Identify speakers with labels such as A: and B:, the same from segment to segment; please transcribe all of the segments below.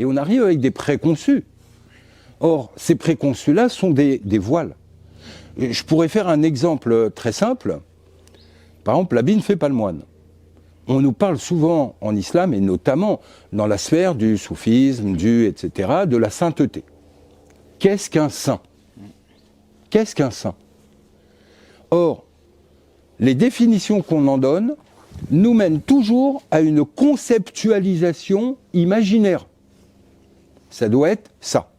A: Et on arrive avec des préconçus. Or, ces préconçus-là sont des voiles. Et je pourrais faire un exemple très simple. Par exemple, l'habit ne fait pas le moine. On nous parle souvent en islam, et notamment dans la sphère du soufisme, etc., de la sainteté. Qu'est-ce qu'un saint ? Qu'est-ce qu'un saint ? Or, les définitions qu'on en donne nous mènent toujours à une conceptualisation imaginaire. Ça doit être ça.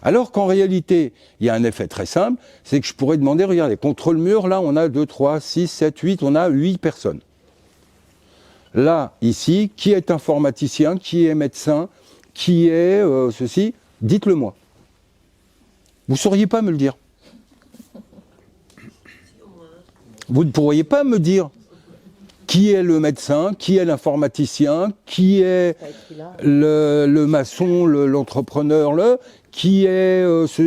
A: Alors qu'en réalité, il y a un effet très simple, c'est que je pourrais demander, regardez, contre le mur, là, on a 2, 3, 6, 7, 8, on a 8 personnes. Là, ici, qui est informaticien, qui est médecin, qui est ceci ? Dites-le moi. Vous ne sauriez pas me le dire. Vous ne pourriez pas me dire qui est le médecin, qui est l'informaticien, qui est le maçon, l'entrepreneur, qui est...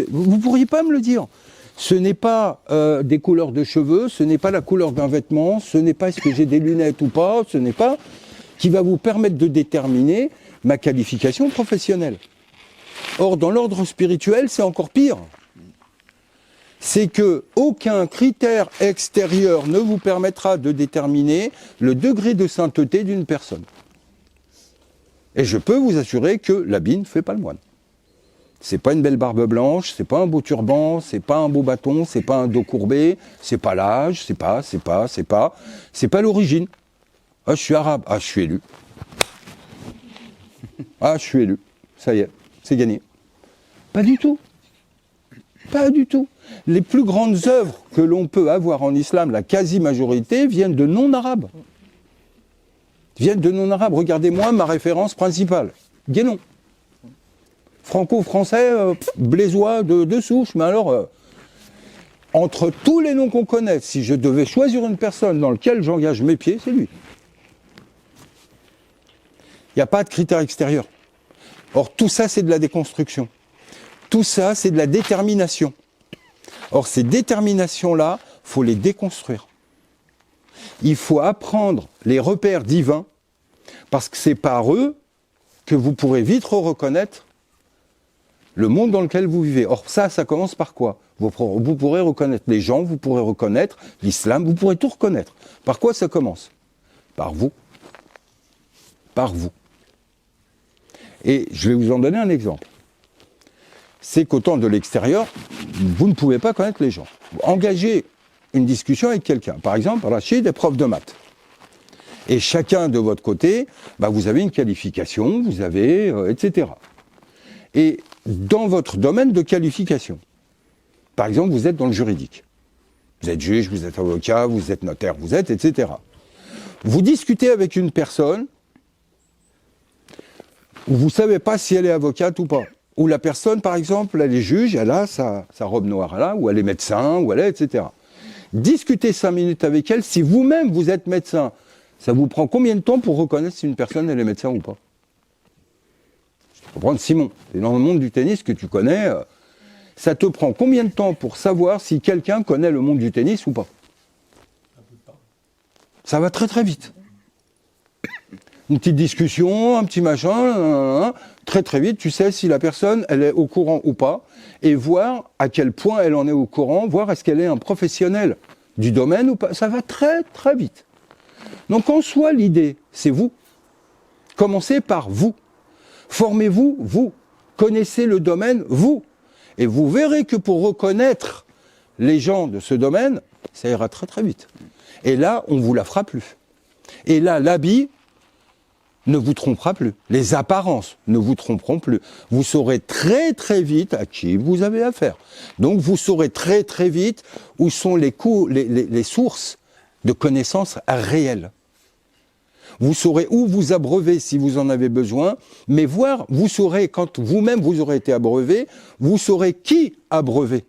A: Vous ne pourriez pas me le dire. Ce n'est pas des couleurs de cheveux, ce n'est pas la couleur d'un vêtement, ce n'est pas est-ce que j'ai des lunettes ou pas, ce n'est pas qui va vous permettre de déterminer ma qualification professionnelle. Or, dans l'ordre spirituel, c'est encore pire. C'est que aucun critère extérieur ne vous permettra de déterminer le degré de sainteté d'une personne. Et je peux vous assurer que l'habit ne fait pas le moine. C'est pas une belle barbe blanche, c'est pas un beau turban, c'est pas un beau bâton, c'est pas un dos courbé, c'est pas l'âge, c'est pas l'origine. Ah, je suis arabe, ah, je suis élu. Ah, je suis élu. Ça y est, c'est gagné. Pas du tout. Pas du tout. Les plus grandes œuvres que l'on peut avoir en islam, la quasi-majorité, viennent de non-arabes. Regardez-moi ma référence principale. Guénon. Franco-français, blésois de souche. Mais alors, entre tous les noms qu'on connaît, si je devais choisir une personne dans laquelle j'engage mes pieds, c'est lui. Il n'y a pas de critères extérieurs. Or, tout ça, c'est de la déconstruction. Tout ça, c'est de la détermination. Or, ces déterminations-là, il faut les déconstruire. Il faut apprendre les repères divins, parce que c'est par eux que vous pourrez vite reconnaître le monde dans lequel vous vivez. Or, ça commence par quoi ? Vous pourrez reconnaître les gens, vous pourrez reconnaître l'islam, vous pourrez tout reconnaître. Par quoi ça commence ? Par vous. Par vous. Et je vais vous en donner un exemple. C'est qu'au temps de l'extérieur, vous ne pouvez pas connaître les gens. Engagez une discussion avec quelqu'un. Par exemple, Rachid est prof de maths. Et chacun de votre côté, vous avez une qualification, vous avez, etc. Et dans votre domaine de qualification, par exemple, vous êtes dans le juridique. Vous êtes juge, vous êtes avocat, vous êtes notaire, vous êtes, etc. Vous discutez avec une personne où vous ne savez pas si elle est avocate ou pas. Où la personne, par exemple, elle est juge, elle a sa robe noire là, ou elle est médecin, ou elle est, etc. Discutez 5 minutes avec elle, si vous-même vous êtes médecin, ça vous prend combien de temps pour reconnaître si une personne elle est médecin ou pas ? Je peux prendre Simon, c'est dans le monde du tennis que tu connais, ça te prend combien de temps pour savoir si quelqu'un connaît le monde du tennis ou pas ? Ça va très très vite. Une petite discussion, un petit machin, très très vite, tu sais si la personne, elle est au courant ou pas, et voir à quel point elle en est au courant, voir est-ce qu'elle est un professionnel du domaine ou pas. Ça va très très vite. Donc en soi, l'idée, c'est vous. Commencez par vous. Formez-vous, vous. Connaissez le domaine, vous. Et vous verrez que pour reconnaître les gens de ce domaine, ça ira très très vite. Et là, on ne vous la fera plus. Et là, l'habit ne vous trompera plus. Les apparences ne vous tromperont plus. Vous saurez très très vite à qui vous avez affaire. Donc vous saurez très très vite où sont les sources de connaissances réelles. Vous saurez où vous abreuver si vous en avez besoin, mais vous saurez, quand vous-même vous aurez été abreuvé, vous saurez qui abreuver.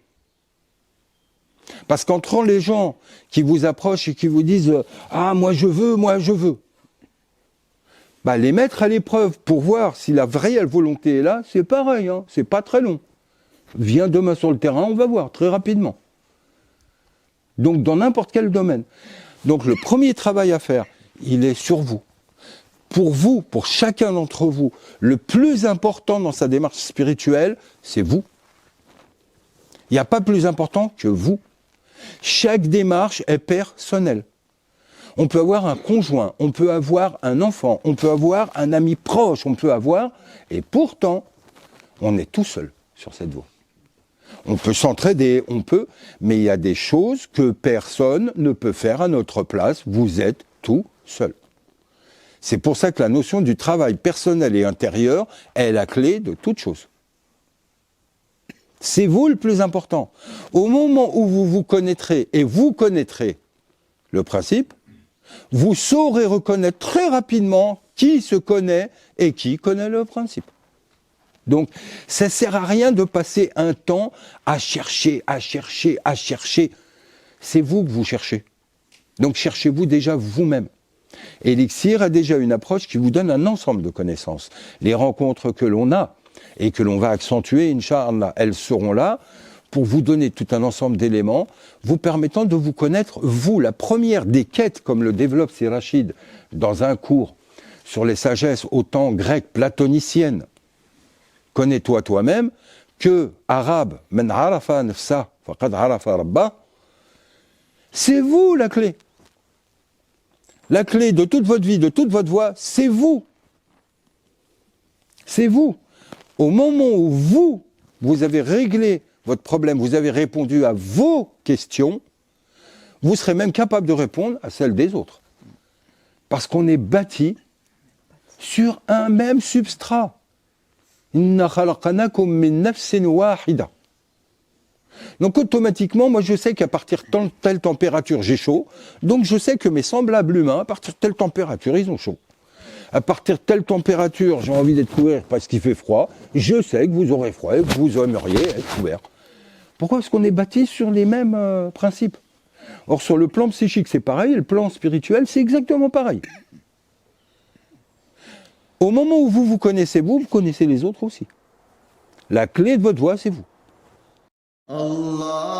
A: Parce qu'entre les gens qui vous approchent et qui vous disent « Ah, moi je veux », les mettre à l'épreuve pour voir si la réelle volonté est là, c'est pareil, c'est pas très long. Viens demain sur le terrain, on va voir très rapidement. Donc dans n'importe quel domaine. Donc le premier travail à faire, il est sur vous. pour vous, pour chacun d'entre vous, le plus important dans sa démarche spirituelle, c'est vous. Il n'y a pas plus important que vous. Chaque démarche est personnelle. On peut avoir un conjoint, on peut avoir un enfant, on peut avoir un ami proche, et pourtant, on est tout seul sur cette voie. On peut s'entraider, mais il y a des choses que personne ne peut faire à notre place. Vous êtes tout seul. C'est pour ça que la notion du travail personnel et intérieur est la clé de toute chose. C'est vous le plus important. Au moment où vous vous connaîtrez et vous connaîtrez le principe, vous saurez reconnaître très rapidement qui se connaît et qui connaît le principe. Donc, ça ne sert à rien de passer un temps à chercher. C'est vous que vous cherchez. Donc, cherchez-vous déjà vous-même. Elixir a déjà une approche qui vous donne un ensemble de connaissances. Les rencontres que l'on a et que l'on va accentuer, Inch'Allah, elles seront là pour vous donner tout un ensemble d'éléments vous permettant de vous connaître, vous. La première des quêtes, comme le développe Sirachid dans un cours sur les sagesses autant grecques platoniciennes, connais-toi toi-même, que arabe, man arafa nafsa, faqad arafa rabba, c'est vous la clé. La clé de toute votre vie, de toute votre voie, c'est vous. C'est vous. Au moment où vous avez réglé votre problème, vous avez répondu à vos questions, vous serez même capable de répondre à celles des autres. Parce qu'on est bâti sur un même substrat. Inna khalaqnakum min nafsin wahida. Donc automatiquement, moi je sais qu'à partir de telle température, j'ai chaud. Donc je sais que mes semblables humains, à partir de telle température, ils ont chaud. À partir de telle température, j'ai envie d'être couvert parce qu'il fait froid. Je sais que vous aurez froid et que vous aimeriez être couvert. Pourquoi ? Parce qu'on est bâti sur les mêmes principes. Or, sur le plan psychique, c'est pareil, et le plan spirituel, c'est exactement pareil. Au moment où vous connaissez vous connaissez les autres aussi. La clé de votre voie, c'est vous. Allah.